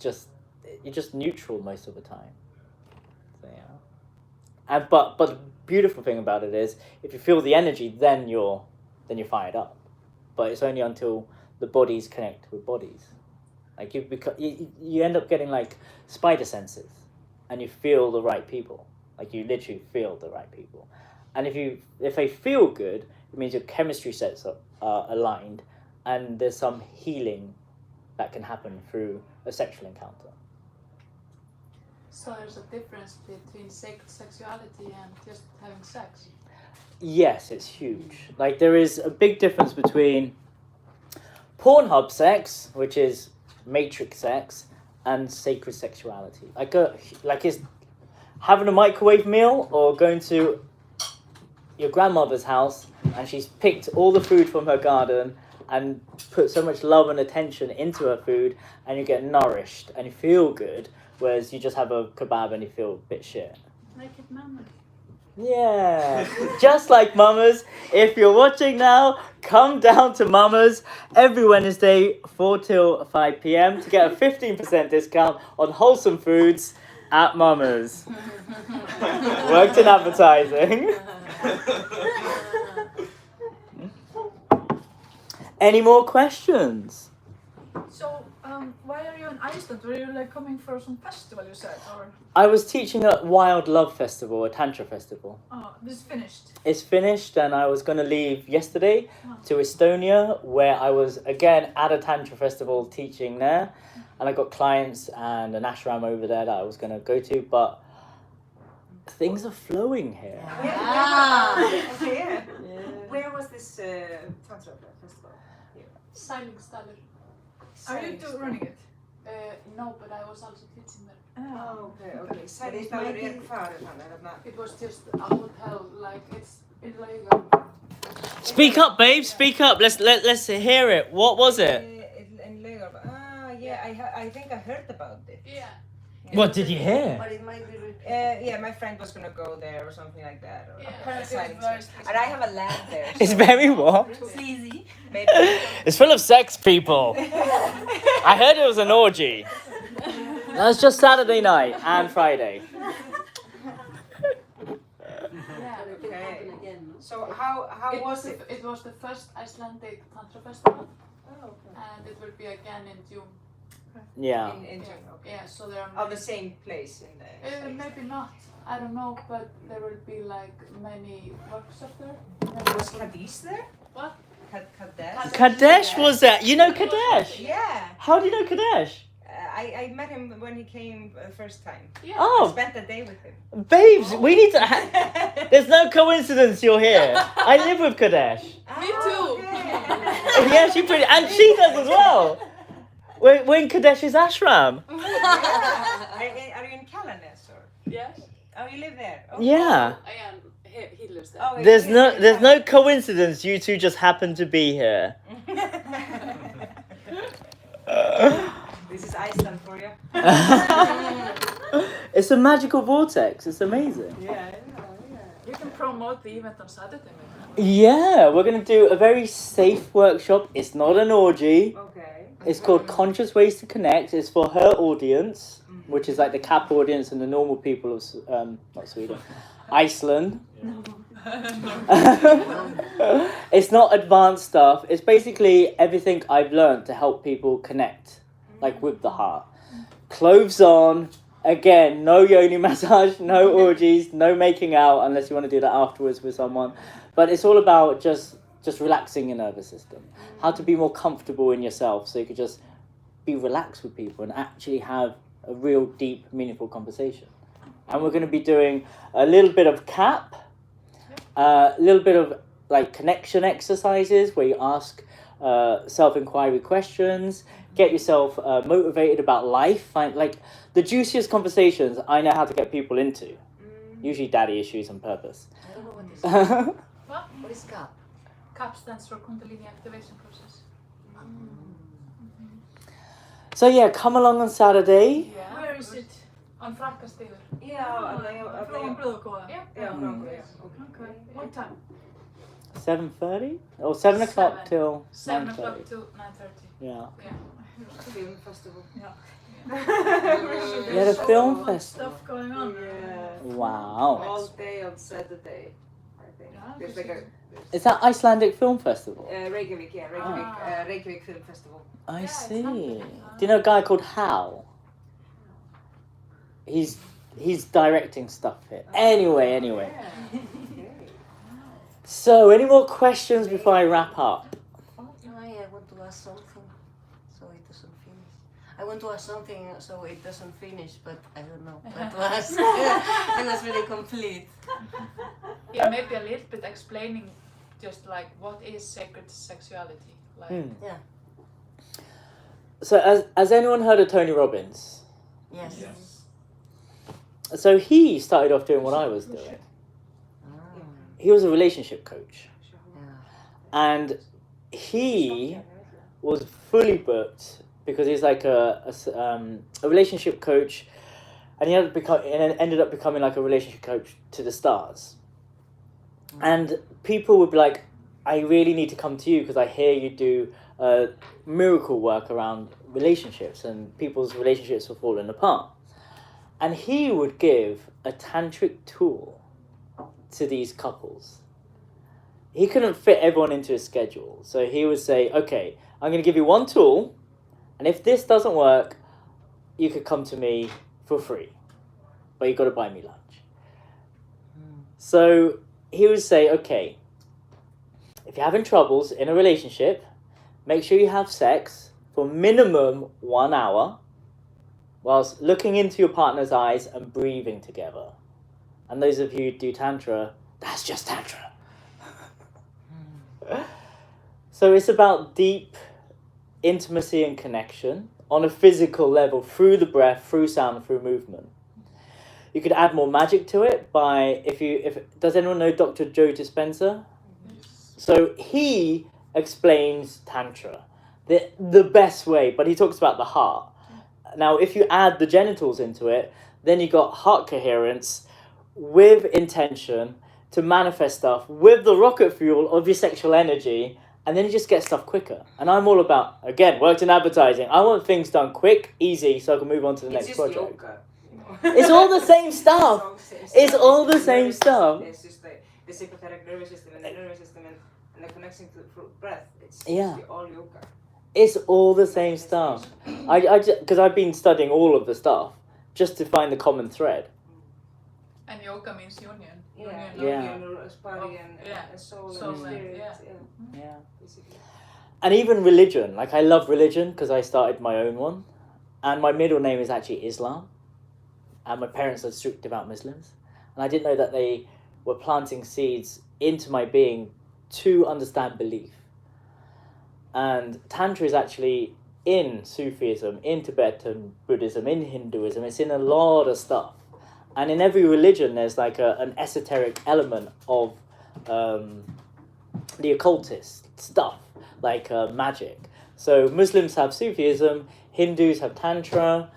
you're just neutral most of the time. So yeah. And but the beautiful thing about it is, if you feel the energy, then you're fired up. But it's only until the bodies connect with bodies. Like you end up getting like spider senses, and you feel the right people. Like you literally feel the right people. And if they feel good, it means your chemistry sets are aligned, and there's some healing that can happen through a sexual encounter. So there's a difference between sexuality and just having sex? Yes, it's huge. Like there is a big difference between Pornhub sex, which is matrix sex, and sacred sexuality. Like it's having a microwave meal or going to your grandmother's house and she's picked all the food from her garden and put so much love and attention into her food, and you get nourished and you feel good, whereas you just have a kebab and you feel a bit shit. Like it, mama. Yeah, just like Mama's. If you're watching now, come down to Mama's every Wednesday 4 till 5 p.m. to get a 15% discount on wholesome foods at Mama's. Worked in advertising. Any more questions? So, why are you in Iceland? Were you like coming for some festival, you said? Or I was teaching at Wild Love Festival, a Tantra festival. this is finished? It's finished, and I was going to leave yesterday Oh. to Estonia, where I was again at a Tantra festival teaching there. And I got clients and an ashram over there that I was going to go to, but things are flowing here. Okay. Where was this Tantra festival? Silingstaller. Are you two running it? No, but I was also teaching there. Oh, okay. Sælingstaður hvar þarna? It was just a hotel, like it's in Lagos. Speak up, babe. Speak up. Let's hear it. What was it? In Lagos. Yeah, I think I heard about it. Yeah. What did you hear? But it might be Yeah, my friend was gonna go there or something like that. Or Yeah. and I have a lab there. It's very what? sleazy. Maybe. It's full of sex people. I heard it was an orgy. That was just Saturday night and Friday. Yeah. It can happen again, no? So how It was it? It was the first Icelandic Tantra festival, Oh, okay. and it will be again in June. Yeah. In June, okay. Yeah, so there are Oh, the same place in the. maybe not. I don't know, but there will be like many workshops there. Was Kadesh there? What? Kadesh? Kadesh was that? You know Kadesh? Yeah. How do you know Kadesh? I met him when he came first time. Yeah. I Oh, spent a day with him. babes, we need to. There's no coincidence you're here. I live with Kadesh. Me too. Okay. Yeah, and she does as well. We're in Kadesh's ashram. Are you in Kalanes or? Yes. Oh, you live there? Oh. Yeah. I am. He lives there. Oh, There's no coincidence you two just happen to be here. This is Iceland for you. It's a magical vortex. It's amazing. Yeah. You can promote the event on Saturday, maybe. Yeah, we're going to do a very safe workshop. It's not an orgy. Okay. It's called Conscious Ways to Connect. It's for her audience, which is like the CAP audience and the normal people of, not Sweden, Iceland. It's not advanced stuff. It's basically everything I've learned to help people connect, like with the heart. Clothes on. Again, no yoni massage, no orgies, no making out unless you want to do that afterwards with someone. But it's all about just relaxing your nervous system. How to be more comfortable in yourself so you could just be relaxed with people and actually have a real deep, meaningful conversation. And we're going to be doing a little bit of CAP, a little bit of like connection exercises where you ask self-inquiry questions, get yourself motivated about life, find like the juiciest conversations I know how to get people into. Usually daddy issues on purpose. I don't know what this is. What? What is CAP? CAP stands for Kundalini Activation Process. So yeah, come along on Saturday. Yeah. Where is it? On Frakkastígur. Yeah. From Blöðugóða. Yeah. Yeah. Okay. What time? 7:30 or 7 o'clock 7. till 7 9:30. o'clock to 9:30. Yeah. Yeah. Film festival. Yeah. Yeah, the film much festival. stuff going on. Yeah. Wow. All day on Saturday, I think. Yeah, There's like a Is that Icelandic Film Festival? Reykjavik, Reykjavik Film Festival. I it's see. happening. Do you know a guy called Hal? He's directing stuff here. Anyway. Yeah. So, any more questions before I wrap up? I want to ask something, so it doesn't finish. I want to ask something, so it doesn't finish, but I don't know what to ask. And that's really complete. Yeah, maybe a little bit explaining just like what is sacred sexuality. Like, Yeah. So, has anyone heard of Tony Robbins? Yes. So he started off doing what I was doing. He was a relationship coach, and he was fully booked because he's like a relationship coach, and he ended up becoming like a relationship coach to the stars. And people would be like, I really need to come to you because I hear you do miracle work around relationships and people's relationships were falling apart. And he would give a tantric tool to these couples. he couldn't fit everyone into his schedule. So he would say, okay, I'm going to give you one tool, and if this doesn't work, you could come to me for free, but you got to buy me lunch. So he would say, okay, if you're having troubles in a relationship, make sure you have sex for minimum 1 hour whilst looking into your partner's eyes and breathing together. And those of you who do Tantra, that's just Tantra. So it's about deep intimacy and connection on a physical level through the breath, through sound, through movement. You could add more magic to it by, does anyone know Dr. Joe Dispenza? So he explains Tantra the best way, but he talks about the heart. Now, if you add the genitals into it, then you got heart coherence with intention to manifest stuff with the rocket fuel of your sexual energy, and then you just get stuff quicker. And I'm all about, again, worked in advertising. I want things done quick, easy, so I can move on to the next project. Yoga, you know. It's all the same stuff. It's all the same stuff. It's just like the sympathetic nervous system and the nervous system and the connection to the breath. It's all yoga. It's all the same stuff. Because I've been studying all of the stuff just to find the common thread. And yoga means union. Body and soul and spirit. Yeah. And even religion. Like, I love religion because I started my own one. And my middle name is actually Islam. And my parents are strict devout Muslims. And I didn't know that they were planting seeds into my being to understand belief. And Tantra is actually in Sufism, in Tibetan Buddhism, in Hinduism. It's in a lot of stuff. And in every religion, there's like an esoteric element of the occultist stuff, like magic. So Muslims have Sufism, Hindus have Tantra,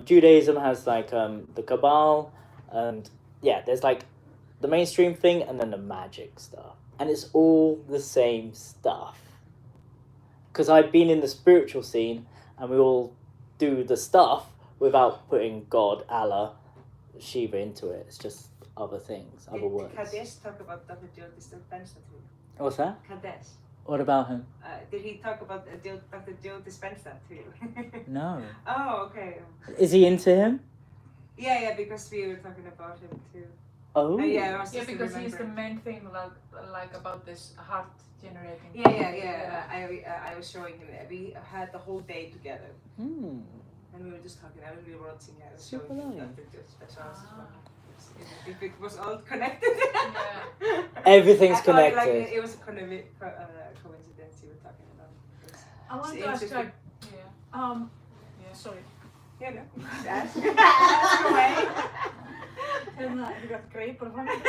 Judaism has like the Kabbalah, and yeah, there's like the mainstream thing and then the magic stuff. And it's all the same stuff. Because I've been in the spiritual scene and we all do the stuff without putting God, Allah, Shiva into it. It's just other things, other words. Did Kadesh talk about Dr. Joe Dispenza to you? What's that? Kadesh. What about him? Did he talk about Dr. Joe Dispenza to you? No. Oh, okay. Is he into him? Yeah, because we were talking about him too. Oh. Yeah, because he's the main thing, like about this heart generating. Yeah. I was showing him that we had the whole day together. Hmm. And we were just talking. I was really watching it. I was Super showing him nice. Dr. Joe Dispenza. If it was all connected. Yeah. Everything's I thought, connected. like, it was a coincidence you were talking about. I want to ask, like, sorry. Yeah, no. Ask away. And you got grape or something.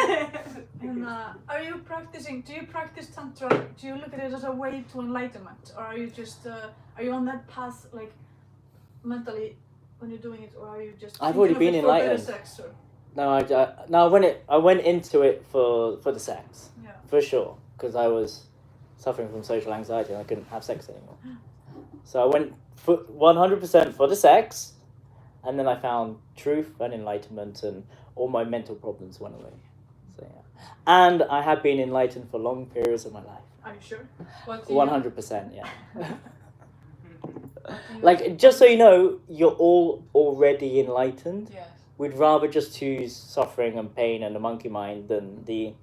And are you practicing? Do you practice Tantra? Do you look at it as a way to enlightenment, or are you just are you on that path like mentally when you're doing it, or are you just? I've already been enlightened. Sex, or? No, I went into it for the sex, Yeah. for sure, because I was suffering from social anxiety and I couldn't have sex anymore. So I went 100% for the sex, and then I found truth and enlightenment, and all my mental problems went away. So yeah, and I have been enlightened for long periods of my life. Are you sure? 100%, yeah. Like, just so you know, you're all already enlightened. Yes. We'd rather just choose suffering and pain and the monkey mind than the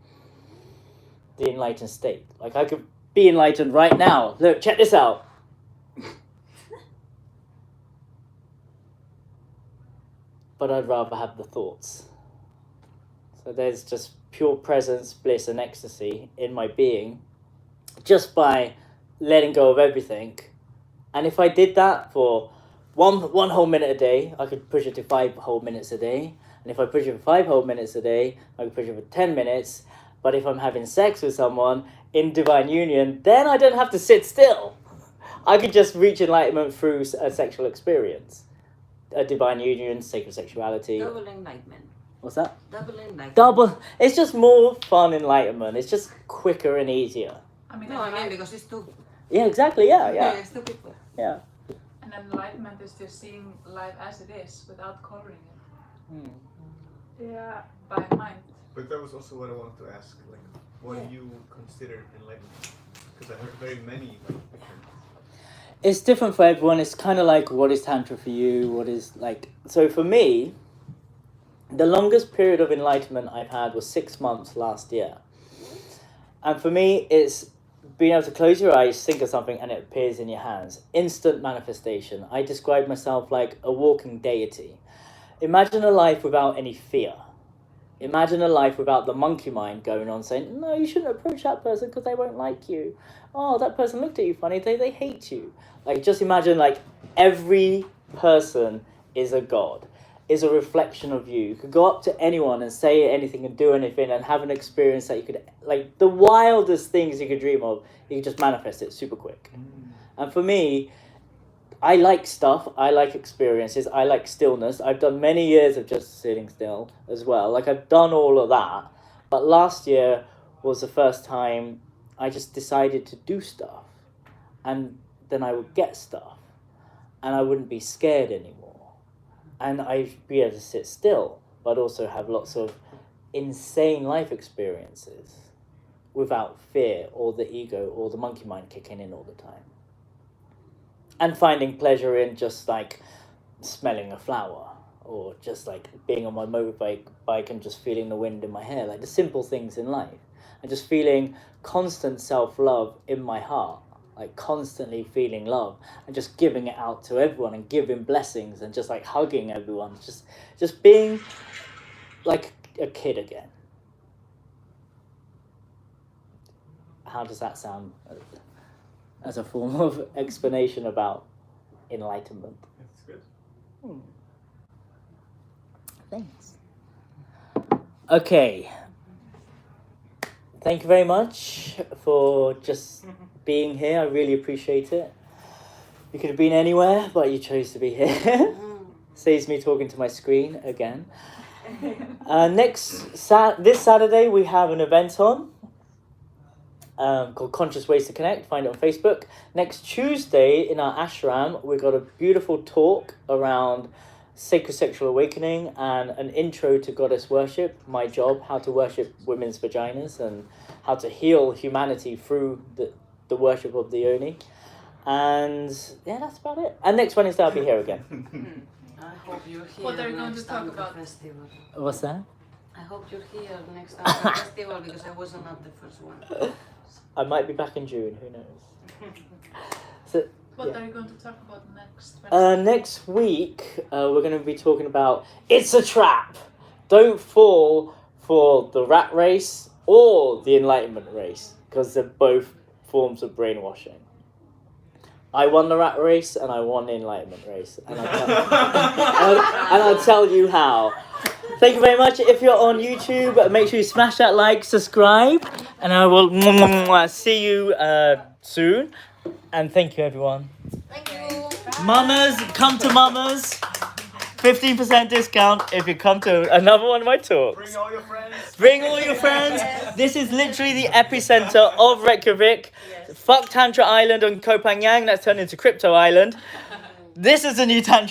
enlightened state. Like, I could be enlightened right now. Look, check this out. But I'd rather have the thoughts. So there's just pure presence, bliss and ecstasy in my being just by letting go of everything. And if I did that for one whole minute a day, I could push it to 5 whole minutes a day. And if I push it for 5 whole minutes a day, I could push it for 10 minutes. But if I'm having sex with someone in divine union, then I don't have to sit still. I could just reach enlightenment through a sexual experience. A divine union, sacred sexuality. Double enlightenment. What's that? Double enlightenment. Double. It's just more fun enlightenment. It's just quicker and easier. I mean, Because it's two. Yeah, exactly. Yeah. It's two people. Yeah. And enlightenment is just seeing life as it is without coloring it. Hmm. Yeah. By mind. But that was also what I wanted to ask. Like, what do you consider enlightenment? Because I heard very many different. It's different for everyone. It's kind of like, what is Tantra for you? What is like... So for me, the longest period of enlightenment I've had was 6 months last year. And for me, it's being able to close your eyes, think of something, and it appears in your hands. Instant manifestation. I describe myself like a walking deity. Imagine a life without any fear. Imagine a life without the monkey mind going on saying, no, you shouldn't approach that person because they won't like you. Oh, that person looked at you funny, they hate you. Like, just imagine, like, every person is a god, is a reflection of you. You could go up to anyone and say anything and do anything and have an experience that you could, like, the wildest things you could dream of, you could just manifest it super quick. And for me, I like stuff, I like experiences, I like stillness. I've done many years of just sitting still as well. Like, I've done all of that. But last year was the first time I just decided to do stuff. And then I would get stuff. And I wouldn't be scared anymore. And I'd be able to sit still, but also have lots of insane life experiences without fear or the ego or the monkey mind kicking in all the time. And finding pleasure in just like smelling a flower or just like being on my motorbike and just feeling the wind in my hair, like the simple things in life. And just feeling constant self-love in my heart, like constantly feeling love and just giving it out to everyone and giving blessings and just like hugging everyone, just being like a kid again. How does that sound as a form of explanation about enlightenment? That's good. Thanks. Okay. Thank you very much for just being here. I really appreciate it. You could have been anywhere, but you chose to be here. Saves me talking to my screen again. This Saturday we have an event on called Conscious Ways to Connect. Find it on Facebook. Next Tuesday in our ashram, we've got a beautiful talk around sacred sexual awakening and an intro to goddess worship, my job, how to worship women's vaginas and how to heal humanity through the worship of the yoni. And yeah, that's about it. And next Wednesday I'll be here again. I hope you're here. What are you going to next talk Tantra about? Festival. What's that? I hope you're here next Tantra Festival because I wasn't at the first one. I might be back in June, who knows. So, What yeah. are you going to talk about next? Next week, we're going to be talking about it's a trap. Don't fall for the rat race or the enlightenment race because they're both forms of brainwashing. I won the rat race and I won the enlightenment race. And I'll tell you how. Thank you very much. If you're on YouTube, make sure you smash that like, subscribe, and I will see you soon. And thank you, everyone. Thank you. Mamas, come to Mamas. 15% discount if you come to another one of my talks. Bring all your friends. Bring all your friends. This is literally the epicenter of Reykjavik. Fuck Tantra Island on Koh Phangan. That's turned into Crypto Island. This is the new Tantra.